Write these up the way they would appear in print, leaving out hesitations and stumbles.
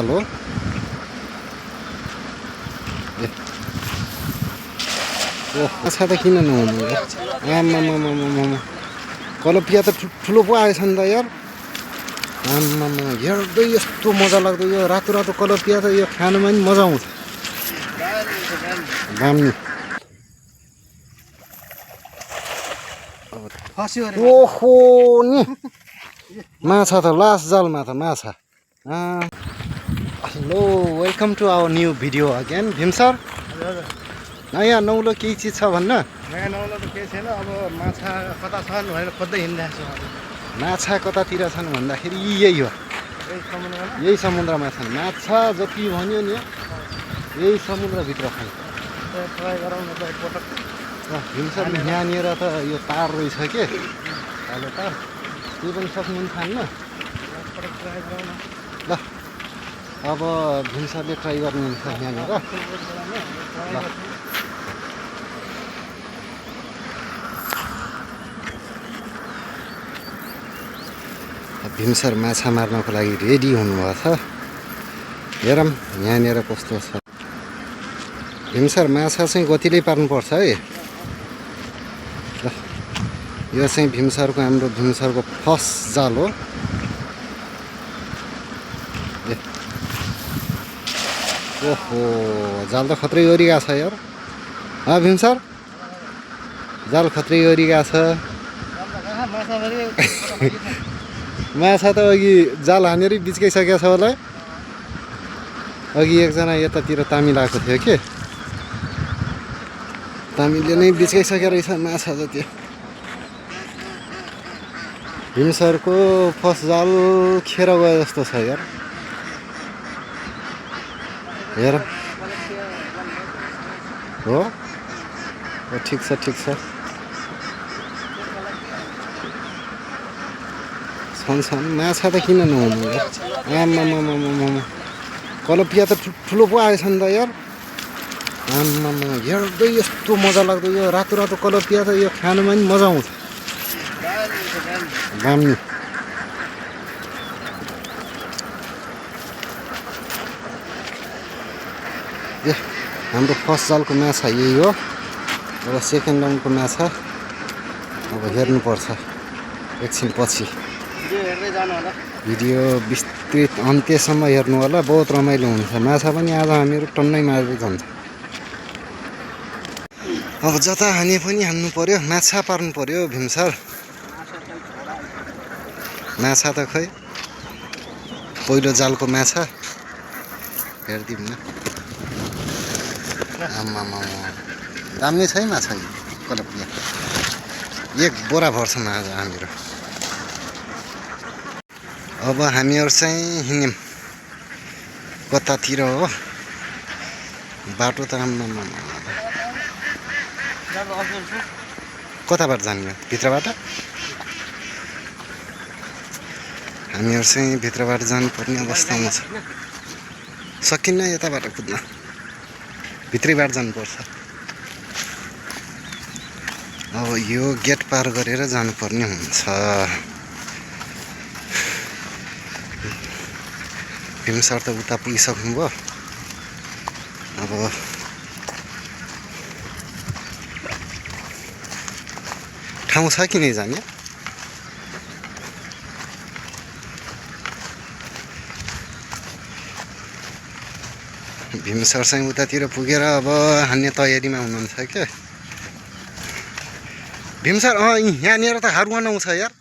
Hello माछा त किन नहुनु आम्मामामामामा कलपिया त ठुलो पो आएछ नि त यार आम्मामा हेर्दै यस्तो मजा लाग्दो यो रातो रातो कलपिया त यो खानुमा नि मजा आउँछ दामी ओहो नि माछा त लास्ट जालमा त माछा hello welcome to our new video again Bhim sir नयाँ नौलो केही चिज छ भन्न नयाँ नौलो त केही छैन अब माछा कता छन् भनेर खोज्दै हिँडिरहेको छु माछा कतातिर छन् भन्दाखेरि यही हो यही समुद्रमा छन् माछा जति भन्यो नि यही समुद्रभित्र छन् ट्राई गरौँ न त एकपटक भीम सर यहाँनिर त यो तार रहेछ के कालो तार त्यो पनि सक्नुहुन्छ खान्न एकपटक ट्राई गरौँ न ल अब भीम सरले ट्राई गर्नुहुन्छ यहाँनिर ल भीम सर माछा मार्नको लागि रेडी हुनुभएको छ हेरौँ यहाँनिर कस्तो छ भीम सर माछा चाहिँ गतिले पार्नुपर्छ है ल यो चाहिँ भीम सरको हाम्रो भीम सरको फर्स्ट जाल हो ओहो जाल त खत्रै गरिरहेको छ यार भीम सर जाल खत्रै गरिरहेको छ माछा त अघि जाल हानेरै बिच्काइसकेको छ होला अघि एकजना यतातिर तामिल आएको थियो कि तामिलले नै बिच्काइसकेको रहेछ माछा त त्यो भीम सरको फर्स्ट जाल खेर गयो जस्तो छ यार हेर हो ठिक छ ठिक छ छन् माछा त किन नहुनु आम्मामामामामा कलपिया त ठुलो पो आएछ नि त यार आम्मामा हेर्दै यस्तो मजा लाग्दो यो रातो रातो कलपिया त यो खानुमा नि मजा आउँछ दामी ए हाम्रो फर्स्ट जालको माछा यही हो अब सेकेन्ड राउन्डको माछा अब हेर्नुपर्छ एकछिन पछि भिडियो विस्तृत अन्त्यसम्म हेर्नु होला बहुत रमाइलो हुन्छ माछा पनि आज हामीहरू टन्नै मारेर जान्छ अब जता हाने पनि हान्नु पर्यो माछा पार्नु पर्यो भीम सर माछा त खै पहिलो जालको माछा हेरिदिउँ न आम्मामा दामी छ है माछा कलपिया एक बोरा भर्छौँ आज हामीहरू अब हामीहरू चाहिँ हिँड्यौँ कतातिर हो बाटो त आम्मामा कताबाट जाने भित्रबाट हामीहरू चाहिँ भित्रबाट जानुपर्ने अवस्थामा छ सकिन्न यताबाट कुद्न भित्रैबाट जानुपर्छ अब यो गेट पार गरेर जानुपर्ने हुन्छ भीम सर त उता पुगिसक्नुभयो अब ठाउँ छ कि नै जाने भीम सर चाहिँ उतातिर पुगेर अब हान्ने तयारीमा हुनुहुन्छ क्या भीम सर यहाँनिर त हारुवान आउँछ यार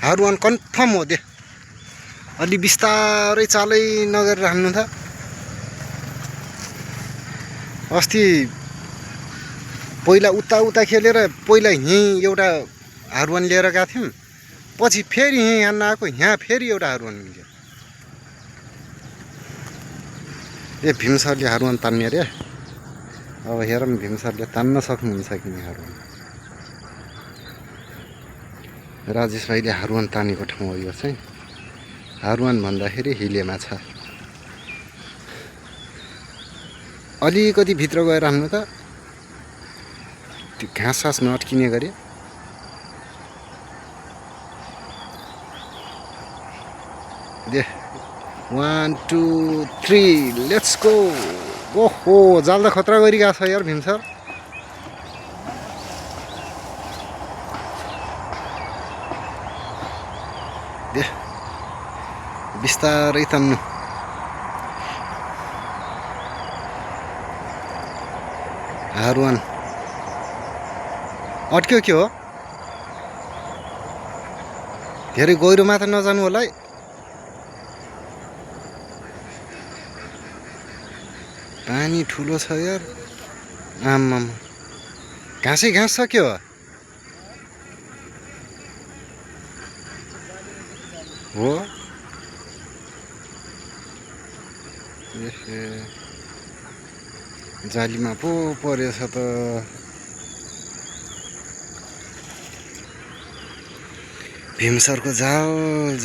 हारुवान कन्फर्म हो दे अलि बिस्तारै चालै नगरेर हान्नु त अस्ति पहिला उता खेलेर पहिला यहीँ एउटा हारुवान लिएर गएको थियौँ पछि फेरि यहीँ हान्न आएको यहाँ फेरि एउटा हारुवान मिल्यो ए भीम सरले हारुवान तान्ने अरे अब हेरौँ भीम सरले तान्न सक्नुहुन्छ कि नि हारुवान राजेश भाइले हारुवान तानेको ठाउँ हो यो चाहिँ हारुवान भन्दाखेरि हिले माछा अलिकति भित्र गएर हान्नु त त्यो घाँस सास नअट्किने गरी दे 1 2 3 लेट्स गो ओहो जाल त खतरा गरिरहेको छ यार भीम सर दे बिस्तारै तान्नु हारुवान अट्क्यो के हो धेरै गहिरो मात्र नजानु होला है पानी ठुलो छ यार आम्माम घाँसै घाँस छ के हो हो जालीमा पो परेछ त भीमसरको जाल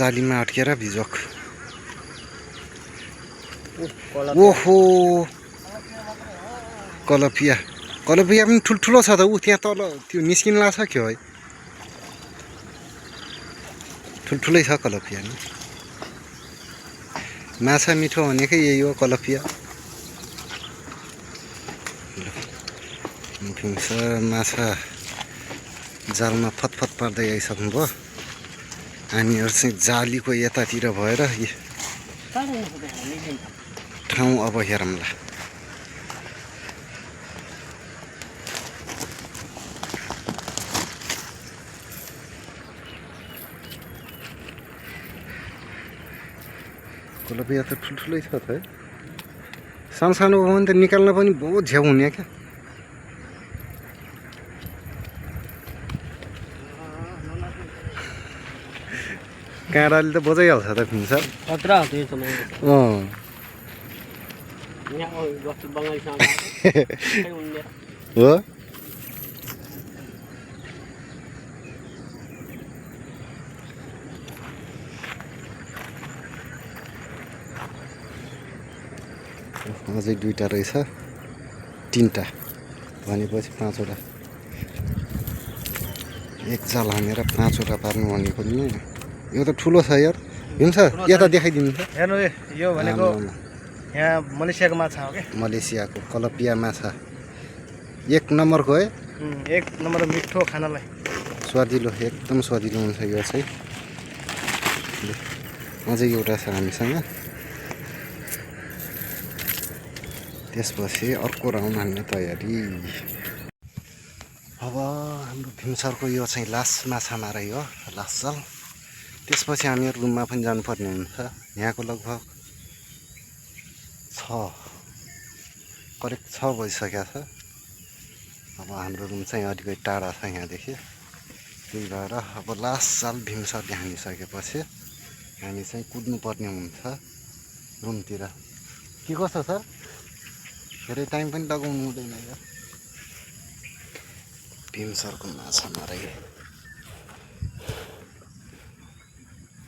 जालीमा अड्केर भिजोक ओहो कलपिया कलपिया पनि ठुल्ठुलो छ त ऊ त्यहाँ तल त्यो निस्किनला छ के हो है ठुल्ठुलै छ कलपिया नि माछा मिठो भनेकै यही हो कलपिया भीमसर माछा जालमा फतफत पार्दै आइसक्नुभयो हामीहरू चाहिँ जालीको यतातिर भएर ठाउँ अब हेरौँला कलपिया त ठुल्ठुलै छ त है सानो सानो हो भने त निकाल्न पनि बहुत झ्याउ हुने क्या काँडाले त बजाइहाल्छ त भीमसर खतरा हो त्यो समय हो अझै दुईटा रहेछ तीनटा भनेपछि पाँचवटा एक जाल हानेर पाँचवटा पार्नु भनेको नि यो त ठुलो छ यार भीमसर यता देखाइदिनु त हेर्नु यो भनेको यहाँ मलेसियाको माछा हो क्या मलेसियाको कलपिया माछा एक नम्बरको है एक नम्बर मिठो खानालाई स्वादिलो एकदम स्वादिलो हुन्छ यो चाहिँ अझै एउटा छ हामीसँग त्यसपछि अर्को राउन्ड हान्ने तयारी अब हाम्रो भीमसरको यो चाहिँ लास्ट माछा मारै हो लास्ट जाल त्यसपछि हामीहरू रुममा पनि जानुपर्ने हुन्छ यहाँको लगभग 6 करेक्ट 6 बजिसकेको छ अब हाम्रो रुम चाहिँ अलिकति टाढा छ यहाँदेखि त्यही भएर अब लास्ट जाल भीमसरले हानिसकेपछि हामी चाहिँ कुद्नुपर्ने हुन्छ रुमतिर के कसो सर धेरै टाइम पनि लगाउनु हुँदैन यार भीमसरको माछा मारै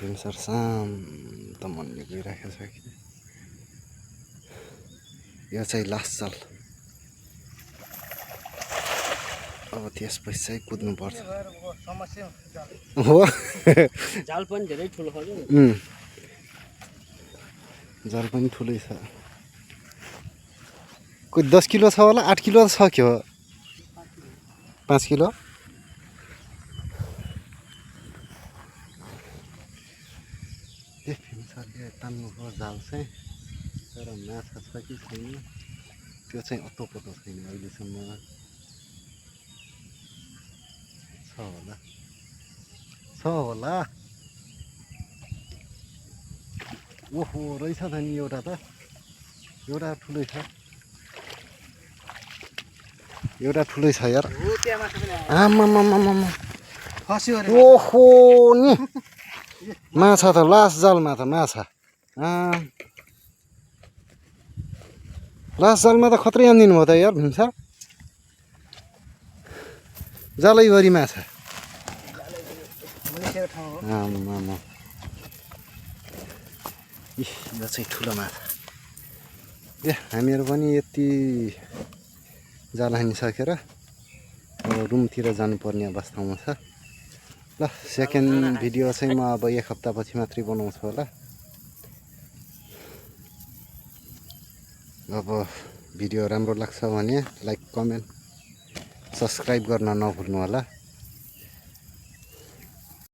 भीमसर शान्त मनले गइरहेको छ कि यो चाहिँ लास्ट जाल अब त्यसपछि चाहिँ कुद्नुपर्छ हो जाल पनि धेरै ठुलो छ जाल पनि ठुलै छ कोही 10 किलो छ होला 8 किलो छ के हो 5 किलो भीमसरले तान्नुभयो जाल चाहिँ तर माछा छ कि छैन त्यो चाहिँ अत्तो-पत्तो छैन अहिलेसम्म छ होला ओहो रहेछ त नि एउटा त एउटा ठुलै छ यार आमामामामा ओहो नि माछा त लास्ट जालमा त माछा लास्ट जालमा त खत्रै आनिदिनु भयो त यार भीमसर जालैभरि माछा आमामा यो चाहिँ ठुलो माछा ए हामीहरू पनि यति जाल हानिसकेर अब रुमतिर जानुपर्ने अवस्थामा छ ल सेकेन्ड भिडियो चाहिँ म अब 1 हप्तापछि मात्रै बनाउँछु होला अब भिडियो राम्रो लाग्छ भने लाइक कमेन्ट सब्सक्राइब गर्न नभुल्नु होला।